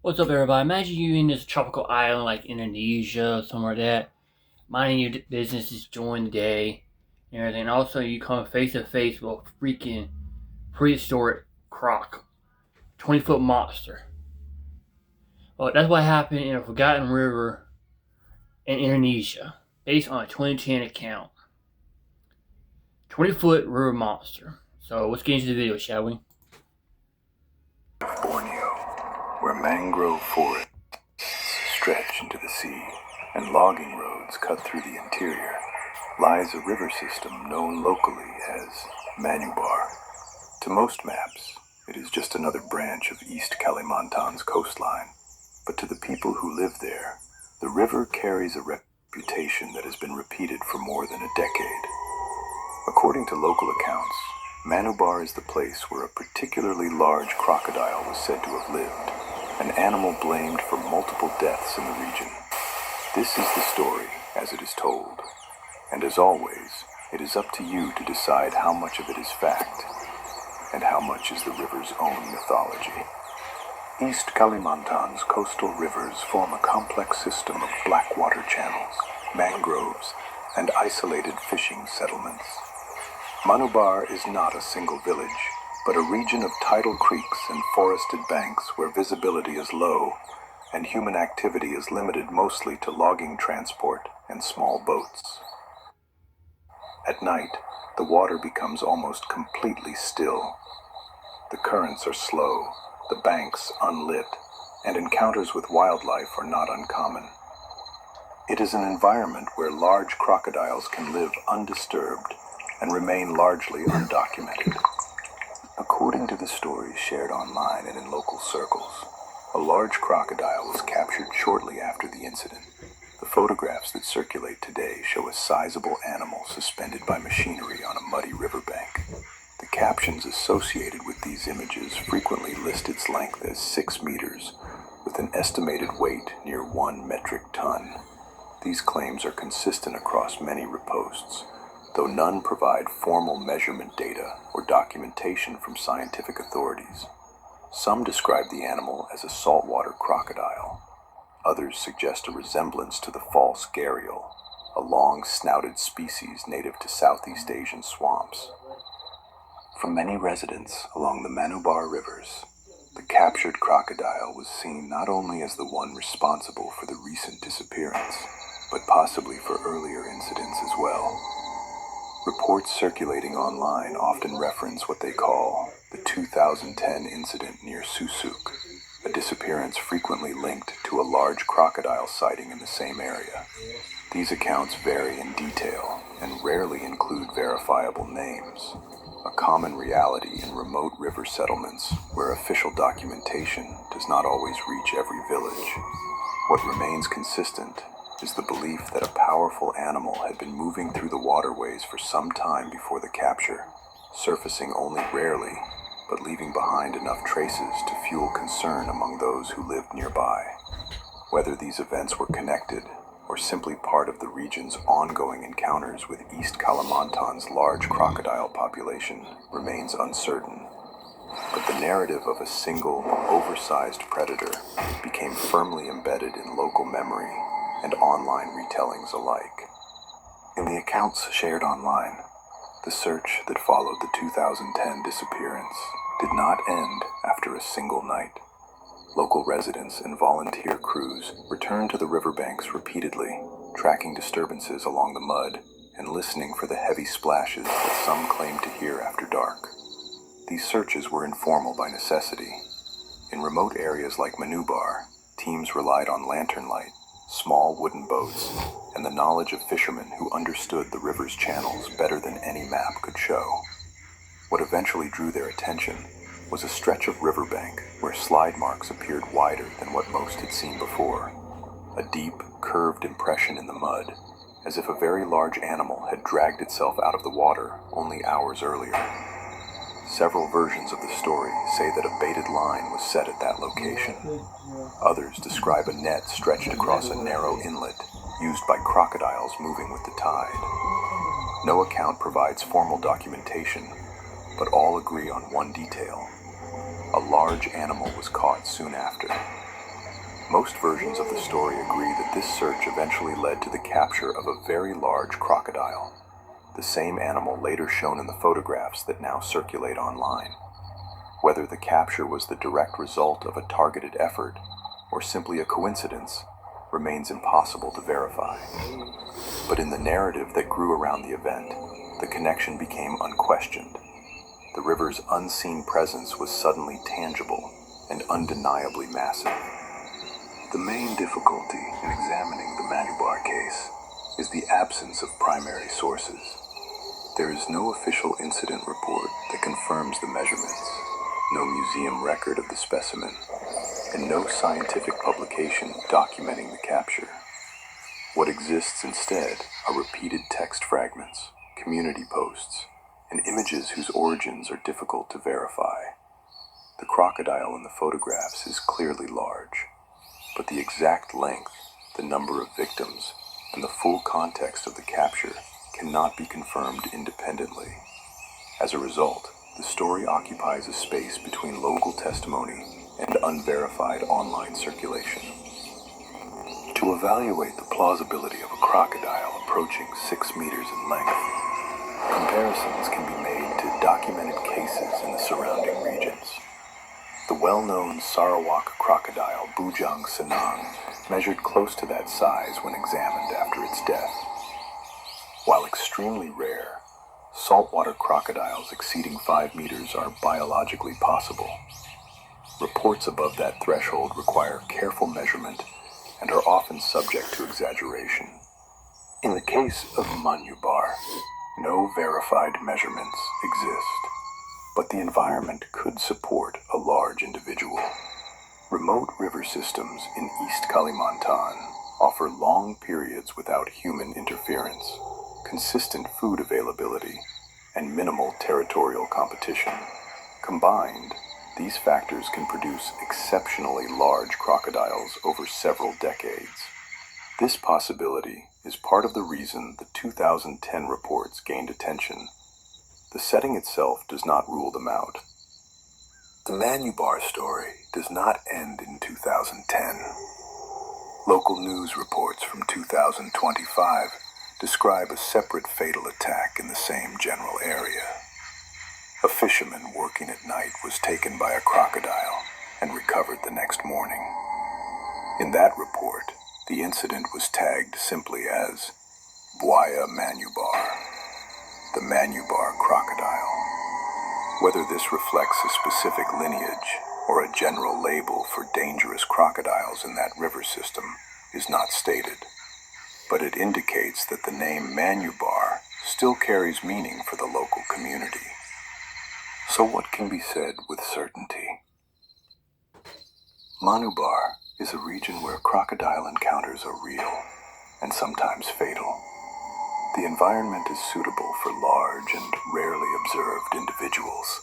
What's up, everybody? Imagine you in this tropical island like Indonesia or somewhere like that, minding your business, just enjoying the day and everything. And also, you come face to face with a freaking prehistoric croc, 20-foot monster. Well, that's what happened in a forgotten river in Indonesia, based on a 2010 account. 20-foot river monster. So let's get into the video, shall we? Borneo, where mangrove forests stretch into the sea and logging roads cut through the interior, lies a river system known locally as Manubar. To most maps, it is just another branch of East Kalimantan's coastline, but to the people who live there, the river carries a reputation that has been repeated for more than a decade. According to local accounts, Manubar is the place where a particularly large crocodile was said to have lived, an animal blamed for multiple deaths in the region. This is the story as it is told, and as always, it is up to you to decide how much of it is fact, and how much is the river's own mythology. East Kalimantan's coastal rivers form a complex system of blackwater channels, mangroves, and isolated fishing settlements. Manubar is not a single village, but a region of tidal creeks and forested banks where visibility is low and human activity is limited mostly to logging transport and small boats. At night, the water becomes almost completely still. The currents are slow, the banks unlit, and encounters with wildlife are not uncommon. It is an environment where large crocodiles can live undisturbed and remain largely undocumented. According to the stories shared online and in local circles, a large crocodile was captured shortly after the incident. The photographs that circulate today show a sizable animal suspended by machinery on a muddy riverbank. The captions associated with these images frequently list its length as 6 meters, with an estimated weight near 1 metric ton. These claims are consistent across many reposts, though none provide formal measurement data or documentation from scientific authorities. Some describe the animal as a saltwater crocodile. Others suggest a resemblance to the false gharial, a long-snouted species native to Southeast Asian swamps. From many residents along the Manubar rivers, the captured crocodile was seen not only as the one responsible for the recent disappearance, but possibly for earlier incidents as well. Reports circulating online often reference what they call the 2010 incident near Susuk, a disappearance frequently linked to a large crocodile sighting in the same area. These accounts vary in detail and rarely include verifiable names, a common reality in remote river settlements where official documentation does not always reach every village. What remains consistent is the belief that a powerful animal had been moving through the waterways for some time before the capture, surfacing only rarely, but leaving behind enough traces to fuel concern among those who lived nearby. Whether these events were connected or simply part of the region's ongoing encounters with East Kalimantan's large crocodile population remains uncertain. But the narrative of a single, oversized predator became firmly embedded in local memory and online retellings alike. In the accounts shared online, the search that followed the 2010 disappearance did not end after a single night. Local residents and volunteer crews returned to the riverbanks repeatedly, tracking disturbances along the mud and listening for the heavy splashes that some claimed to hear after dark. These searches were informal by necessity. In remote areas like Manubar, teams relied on lantern light, small wooden boats, and the knowledge of fishermen who understood the river's channels better than any map could show. What eventually drew their attention was a stretch of riverbank where slide marks appeared wider than what most had seen before, a deep, curved impression in the mud, as if a very large animal had dragged itself out of the water only hours earlier. Several versions of the story say that a baited line was set at that location. Others describe a net stretched across a narrow inlet used by crocodiles moving with the tide. No account provides formal documentation, but all agree on one detail. A large animal was caught soon after. Most versions of the story agree that this search eventually led to the capture of a very large crocodile, the same animal later shown in the photographs that now circulate online. Whether the capture was the direct result of a targeted effort or simply a coincidence remains impossible to verify. But in the narrative that grew around the event, the connection became unquestioned. The river's unseen presence was suddenly tangible and undeniably massive. The main difficulty in examining the Manubar case is the absence of primary sources. There is no official incident report that confirms the measurements, no museum record of the specimen, and no scientific publication documenting the capture. What exists instead are repeated text fragments, community posts, and images whose origins are difficult to verify. The crocodile in the photographs is clearly large, but the exact length, the number of victims, and the full context of the capture cannot be confirmed independently. As a result, the story occupies a space between local testimony and unverified online circulation. To evaluate the plausibility of a crocodile approaching 6 meters in length, comparisons can be made to documented cases in the surrounding regions. The well-known Sarawak crocodile Bujang Senang measured close to that size when examined after its death. While extremely rare, saltwater crocodiles exceeding 5 meters are biologically possible. Reports above that threshold require careful measurement and are often subject to exaggeration. In the case of Manubar, no verified measurements exist, but the environment could support a large individual. Remote river systems in East Kalimantan offer long periods without human interference, consistent food availability, and minimal territorial competition. Combined, these factors can produce exceptionally large crocodiles over several decades. This possibility is part of the reason the 2010 reports gained attention. The setting itself does not rule them out. The Manubar story does not end in 2010. Local news reports from 2025 describe a separate fatal attack in the same general area. A fisherman working at night was taken by a crocodile and recovered the next morning. In that report, the incident was tagged simply as Buaya Manubar, the Manubar crocodile. Whether this reflects a specific lineage or a general label for dangerous crocodiles in that river system is not stated, but it indicates that the name Manubar still carries meaning for the local community. So what can be said with certainty? Manubar is a region where crocodile encounters are real and sometimes fatal. The environment is suitable for large and rarely observed individuals.